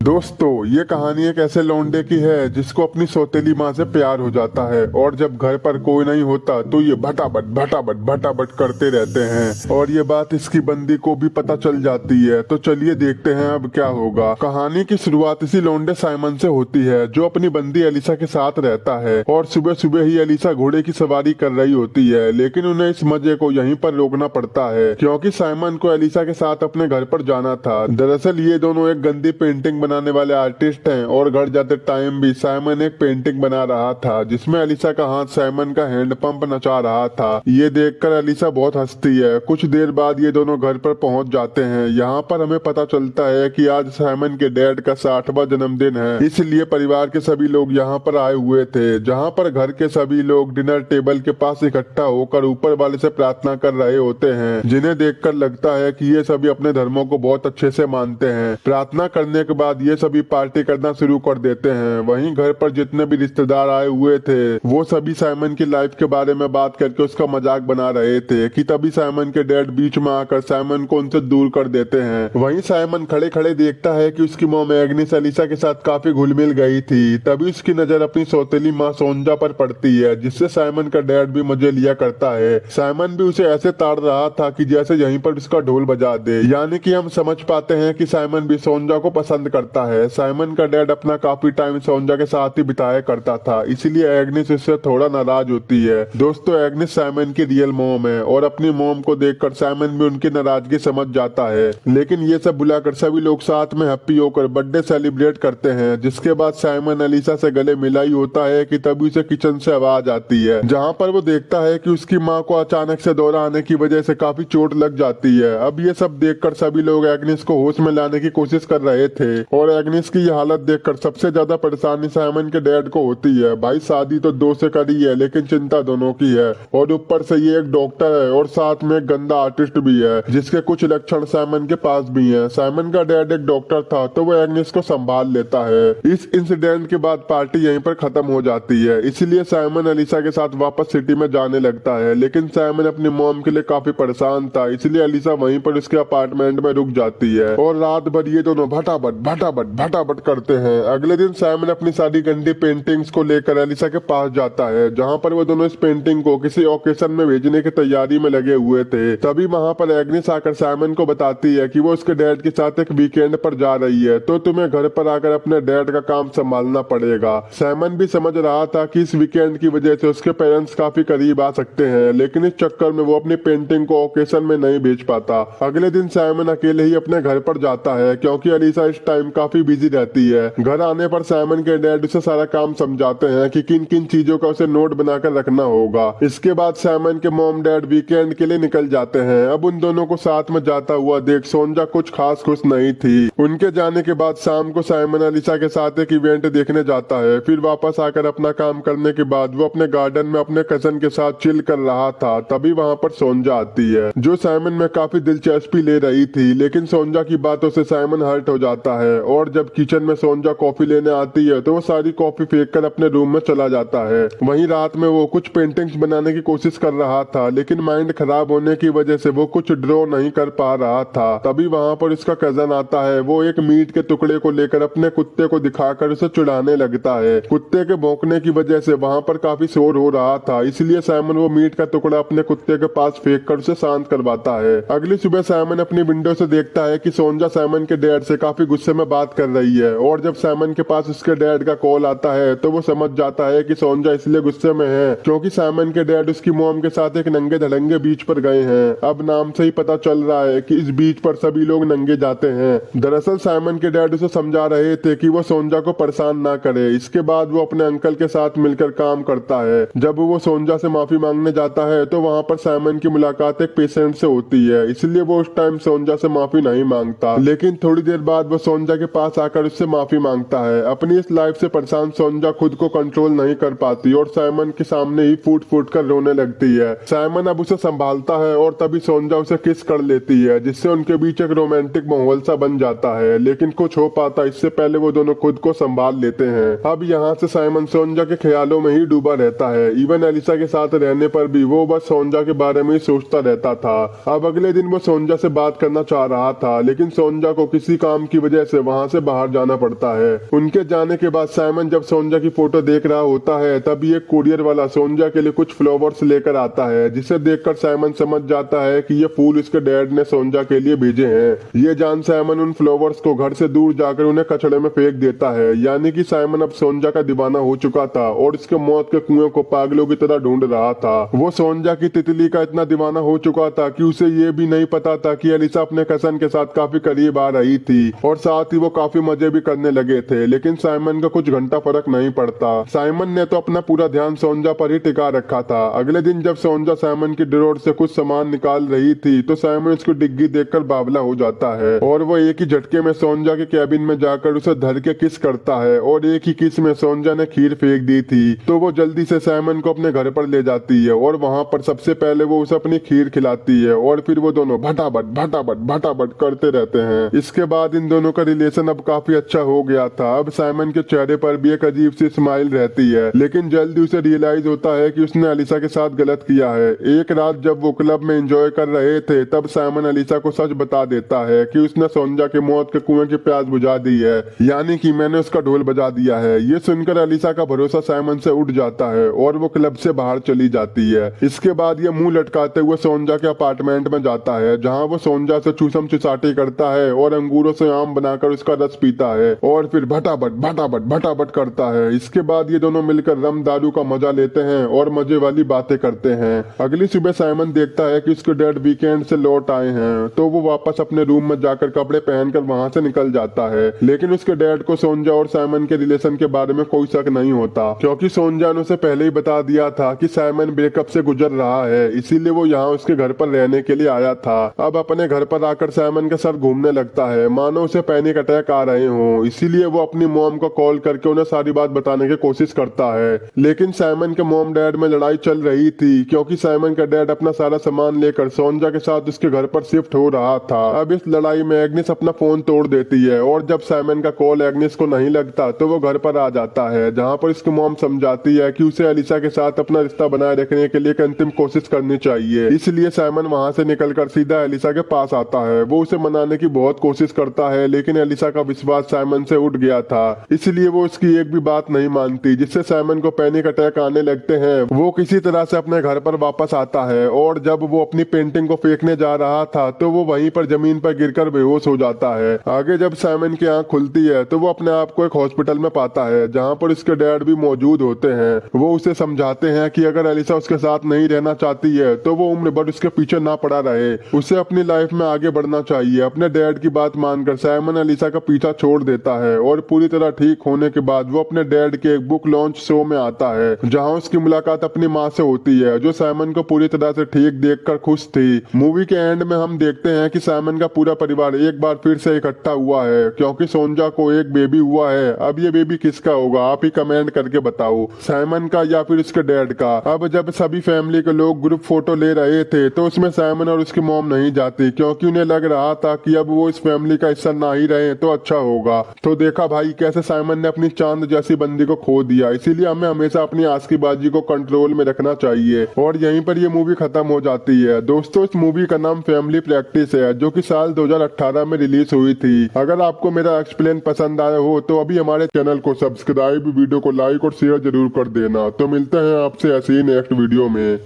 दोस्तों, ये कहानी एक ऐसे लौंडे की है जिसको अपनी सौतेली माँ से प्यार हो जाता है और जब घर पर कोई नहीं होता तो ये भटाभट भटाभट भटाभट करते रहते हैं और ये बात इसकी बंदी को भी पता चल जाती है। तो चलिए देखते हैं अब क्या होगा। कहानी की शुरुआत इसी लौंडे साइमन से होती है जो अपनी बंदी एलिसा के साथ रहता है और सुबह सुबह ही एलिसा घोड़े की सवारी कर रही होती है, लेकिन उन्हें इस मजे को यहीं पर रोकना पड़ता है क्योंकि साइमन को एलिसा के साथ अपने घर पर जाना था। दरअसल ये दोनों एक गंदी पेंटिंग बनाने वाले आर्टिस्ट हैं और घर जाते टाइम भी साइमन एक पेंटिंग बना रहा था जिसमें एलिसा का हाथ साइमन का हैंड पंप नचा रहा था। ये देखकर एलिसा बहुत हंसती है। कुछ देर बाद ये दोनों घर पर पहुंच जाते हैं। यहाँ पर हमें पता चलता है कि आज साइमन के डैड का 60वां जन्मदिन है, इसलिए परिवार के सभी लोग यहाँ पर आए हुए थे। जहाँ पर घर के सभी लोग डिनर टेबल के पास इकट्ठा होकर ऊपर वाले से प्रार्थना कर रहे होते हैं, जिन्हें देखकर लगता है कि ये सभी अपने धर्मों को बहुत अच्छे से मानते हैं। प्रार्थना करने के बाद ये सभी पार्टी करना शुरू कर देते हैं। वहीं घर पर जितने भी रिश्तेदार आए हुए थे वो सभी साइमन की लाइफ के बारे में बात करके उसका मजाक बना रहे थे कि तभी साइमन के डैड बीच में आकर साइमन को उनसे दूर कर देते हैं। वहीं साइमन खड़े खड़े देखता है कि उसकी मॉम एग्निस एलिसा के साथ काफी घुल मिल गई थी। तभी उसकी नजर अपनी सौतेली माँ सोंजा पर पड़ती है, जिससे साइमन का डैड भी मजे लिया करता है। साइमन भी उसे ऐसे ताड़ रहा था कि जैसे यहीं पर उसका ढोल बजा दे, यानी कि हम समझ पाते हैं कि साइमन भी सोंजा को पसंद करता है। साइमन का डैड अपना काफी टाइम सोंजा के साथ ही बिताया करता था, इसलिए एग्निस इससे थोड़ा नाराज होती है। दोस्तों, एग्निस साइमन की रियल मॉम है और अपनी मॉम को देखकर साइमन भी उनकी नाराजगी समझ जाता है। लेकिन ये सब बुलाकर सभी लोग साथ में हैप्पी होकर बर्थडे सेलिब्रेट करते हैं। जिसके बाद साइमन एलिसा से गले मिला ही होता है कि तभी उसे किचन से आवाज आती है, जहाँ पर वो देखता है कि उसकी माँ को अचानक से दौरा आने की वजह से काफी चोट लग जाती है। अब ये सब देखकर सभी लोग एग्निस को होश में लाने की कोशिश कर रहे थे और एग्निस की हालत देखकर सबसे ज्यादा परेशानी साइमन के डैड को होती है। भाई, शादी तो दो से करी है लेकिन चिंता दोनों की है और ऊपर से ये एक डॉक्टर है और साथ में एक गंदा आर्टिस्ट भी है जिसके कुछ लक्षण साइमन के पास भी हैं। साइमन का डैड एक डॉक्टर था तो वो एग्निस को संभाल लेता है। इस इंसिडेंट के बाद पार्टी यहीं पर खत्म हो जाती है, इसलिए साइमन एलिसा के साथ वापस सिटी में जाने लगता है। लेकिन साइमन अपनी मॉम के लिए काफी परेशान था, इसलिए एलिसा वहीं पर उसके अपार्टमेंट में रुक जाती है और रात भर ये दोनों भटाभट भटाभट भटाभट करते हैं। अगले दिन साइमन अपनी सारी गंदी पेंटिंग्स को लेकर एलिसा के पास जाता है, जहाँ पर वो दोनों इस पेंटिंग को किसी ओकेशन में भेजने की तैयारी में लगे हुए थे। तभी वहाँ पर एग्निस आकर साइमन को बताती है कि वो उसके डैड के साथ एक वीकेंड पर जा रही है, तो तुम्हें घर पर आकर अपने डैड का काम संभालना पड़ेगा। साइमन भी समझ रहा था कि इस वीकेंड की वजह से उसके पेरेंट्स काफी करीब आ सकते हैं, लेकिन इस चक्कर में वो अपनी पेंटिंग को ओकेशन में नहीं भेज पाता। अगले दिन साइमन अकेले ही अपने घर पर जाता है क्योंकि एलिसा इस टाइम काफी बिजी रहती है। घर आने पर साइमन के डैड उसे सारा काम समझाते हैं कि किन किन चीजों का उसे नोट बनाकर रखना होगा। इसके बाद साइमन के मॉम डैड वीकेंड के लिए निकल जाते हैं। अब उन दोनों को साथ में जाता हुआ देख सोंजा कुछ खास खुश नहीं थी। उनके जाने के बाद शाम को साइमन एलिसा के साथ एक इवेंट देखने जाता है। फिर वापस आकर अपना काम करने के बाद वो अपने गार्डन में अपने कजन के साथ चिल कर रहा था। तभी वहाँ पर सोंजा आती है जो साइमन में काफी दिलचस्पी ले रही थी, लेकिन सोंजा की बातों से साइमन हर्ट हो जाता है और जब किचन में सोंजा कॉफी लेने आती है तो वो सारी कॉफी फेंककर अपने रूम में चला जाता है। वहीं रात में वो कुछ पेंटिंग्स बनाने की कोशिश कर रहा था, लेकिन माइंड खराब होने की वजह से वो कुछ ड्रॉ नहीं कर पा रहा था। तभी वहाँ पर उसका कजन आता है। वो एक मीट के टुकड़े को लेकर अपने कुत्ते को दिखाकर उसे चिढ़ाने लगता है। कुत्ते के भौंकने की वजह से वहाँ पर काफी शोर हो रहा था, इसलिए साइमन वो मीट का टुकड़ा अपने कुत्ते के पास फेंक कर उसे शांत करवाता है। अगली सुबह साइमन अपनी विंडो से देखता है कि सोंजा साइमन के डैड से काफी गुस्से में बात कर रही है और जब साइमन के पास उसके डैड का कॉल आता है तो वो समझ जाता है कि सोंजा इसलिए गुस्से में है क्योंकि साइमन के डैड उसकी मॉम के साथ एक नंगे धड़ंगे बीच पर गए हैं। अब नाम से ही पता चल रहा है कि इस बीच पर सभी लोग नंगे जाते हैं। दरअसल साइमन के डैड उसे समझा रहे थे कि वो सोंजा को परेशान ना करे। इसके बाद वो अपने अंकल के साथ मिलकर काम करता है। जब वो सोंजा से माफी मांगने जाता है तो वहाँ पर साइमन की मुलाकात एक पेशेंट से होती है, इसलिए वो उस टाइम सोंजा से माफी नहीं मांगता। लेकिन थोड़ी देर बाद वो सोंजा के पास आकर उससे माफी मांगता है। अपनी इस लाइफ से परेशान सोंजा खुद को कंट्रोल नहीं कर पाती और साइमन के सामने ही फूट फूट कर रोने लगती है। साइमन अब उसे संभालता है और तभी सोंजा उसे किस कर लेती है, जिससे उनके बीच एक रोमांटिक माहौल सा बन जाता है। लेकिन कुछ हो पाता इससे पहले वो दोनों खुद को संभाल लेते हैं। अब यहाँ से साइमन सोंजा के ख्यालों में ही डूबा रहता है। इवन एलिसा के साथ रहने पर भी वो बस सोंजा के बारे में ही सोचता रहता था। अब अगले दिन वो सोंजा से बात करना चाह रहा था, लेकिन सोंजा को किसी काम की वजह से वहाँ से बाहर जाना पड़ता है। उनके जाने के बाद साइमन जब सोंजा की फोटो देख रहा होता है तभी एक कुरियर वाला सोंजा के लिए कुछ फ्लावर्स लेकर आता है, जिसे देखकर साइमन समझ जाता है कि ये फूल उसके डैड ने सोंजा के लिए भेजे हैं। ये जान साइमन उन फ्लावर्स को घर से दूर जाकर उन्हें कचड़े में फेंक देता है। यानी कि साइमन अब सोंजा का दीवाना हो चुका था और उसके मौत के कुएं को पागलों की तरह ढूंढ रहा था। वो सोंजा की तितली का इतना दीवाना हो चुका था कि उसे ये भी नहीं पता था कि एलिसा अपने कसन के साथ काफी करीब आ रही थी और साथ ही वो काफी मजे भी करने लगे थे। लेकिन साइमन का कुछ घंटा फर्क नहीं पड़ता। साइमन ने तो अपना पूरा ध्यान सोंजा पर ही टिका रखा था। अगले दिन जब सोंजा साइमन की ड्रॉर से कुछ सामान निकाल रही थी तो साइमन उसको डिग्गी देखकर बावला हो जाता है और वो एक ही झटके में सोंजा के कैबिन में जाकर उसे धर के किस करता है और एक ही किस में सोंजा ने खीर फेंक दी थी। तो वो जल्दी से साइमन को अपने घर पर ले जाती है और वहाँ पर सबसे पहले वो उसे अपनी खीर खिलाती है और फिर वो दोनों भटाभट भटाभट भटाभट करते रहते हैं। इसके बाद इन दोनों का रिलेशन अब काफी अच्छा हो गया था। अब साइमन के चेहरे पर भी एक अजीब सी स्माइल रहती है, लेकिन जल्दी उसे रियलाइज होता है कि उसने अलीसा के साथ गलत किया है। एक रात जब वो क्लब में एंजॉय कर रहे थे तब साइमन अलीसा को सच बता देता है कि उसने सोंजा के मौत के कुएं की प्यास बुझा दी है, यानी कि मैंने उसका ढोल बजा दिया है। ये सुनकर अलीसा का भरोसा साइमन से उठ जाता है और वो क्लब से बाहर चली जाती है। इसके बाद ये मुंह लटकाते हुए सोंजा के अपार्टमेंट में जाता है, जहाँ वो सोंजा से चूसम चुसाटी करता है और अंगूरों से आम बनाकर उसका रस पीता है और फिर भटाभट भटाभट भटाभट करता है। इसके बाद ये दोनों मिलकर रम दारू का मजा लेते हैं और मजे वाली बातें करते हैं। अगली सुबह साइमन देखता है कि उसके डैड वीकेंड से लौट आए हैं, तो वो वापस अपने रूम में जाकर कपड़े पहनकर वहाँ से निकल जाता है। लेकिन उसके डैड को सोंजा और साइमन के रिलेशन के बारे में कोई शक नहीं होता, क्योंकि सोंजा ने उसे पहले ही बता दिया था कि साइमन ब्रेकअप से गुजर रहा है, इसीलिए वो यहाँ उसके घर पर रहने के लिए आया था। अब अपने घर पर आकर साइमन का सर घूमने लगता है, मानो उसे पैनिक अटैक आ रहे हों। इसीलिए वो अपनी मॉम को कॉल करके उन्हें सारी बात बताने की कोशिश करता है। लेकिन साइमन के मॉम डैड में लड़ाई चल रही थी, क्योंकि साइमन का डैड अपना सारा सामान लेकर सोंजा के साथ उसके घर पर शिफ्ट हो रहा था। अब इस लड़ाई में एग्निस अपना फोन तोड़ देती है और जब साइमन का कॉल एग्निस को नहीं लगता तो वो घर पर आ जाता है, जहाँ पर उसकी मॉम समझाती है कि उसे अलीसा के साथ अपना रिश्ता बनाए रखने के लिए एक अंतिम कोशिश करनी चाहिए। इसलिए साइमन वहाँ से निकलकर सीधा अलीसा के पास आता है। वो उसे मनाने की बहुत कोशिश करता है, लेकिन अलीसा का विश्वास साइमन से उठ गया था, इसलिए वो उसकी एक भी बात नहीं मानती, जिससे साइमन को पैनिक अटैक आने लगते हैं। वो किसी तरह से अपने घर पर वापस आता है और जब वो अपनी पेंटिंग को फेंकने जा रहा था तो वो वहीं पर जमीन पर गिरकर बेहोश हो जाता है। आगे जब साइमन की आंख खुलती है तो वो अपने आप को एक हॉस्पिटल में पाता है, जहाँ पर उसके डैड भी मौजूद होते हैं। वो उसे समझाते हैं कि अगर अलीसा उसके साथ नहीं रहना चाहती है तो वो उम्र भर उसके पीछे ना पड़ा रहे, उसे अपनी लाइफ में आगे बढ़ना चाहिए। अपने डैड की बात मानकर साइमन अलीसा का पीछा छोड़ देता है और पूरी तरह ठीक होने के बाद वो अपने डैड के एक बुक लॉन्च शो में आता है, जहाँ उसकी मुलाकात अपनी माँ से होती है, जो साइमन को पूरी तरह से ठीक देखकर खुश थी। मूवी के एंड में हम देखते हैं कि साइमन का पूरा परिवार एक बार फिर से इकट्ठा हुआ है, क्योंकि सोंजा को एक बेबी हुआ है। अब ये बेबी किसका होगा, आप ही कमेंट करके बताओ, साइमन का या फिर उसके डैड का। अब जब सभी फैमिली के लोग ग्रुप फोटो ले रहे थे तो उसमें साइमन और उसकी मॉम नहीं जाती, क्योंकि उन्हें लग रहा था कि अब वो इस फैमिली का हिस्सा ना ही रहे तो अच्छा होगा। तो देखा भाई कैसे साइमन ने अपनी चांद जैसी बंदी को खो दिया। इसीलिए हमें हमेशा अपनी आस की बाजी को कंट्रोल में रखना चाहिए। और यहीं पर ये मूवी खत्म हो जाती है। दोस्तों, इस मूवी का नाम फैमिली प्रैक्टिस है, जो कि साल 2018 में रिलीज हुई थी। अगर आपको मेरा एक्सप्लेन पसंद आया हो तो अभी हमारे चैनल को सब्सक्राइब, वीडियो को लाइक और शेयर जरूर कर देना। तो मिलते हैं आपसे ऐसे ही नेक्स्ट वीडियो में।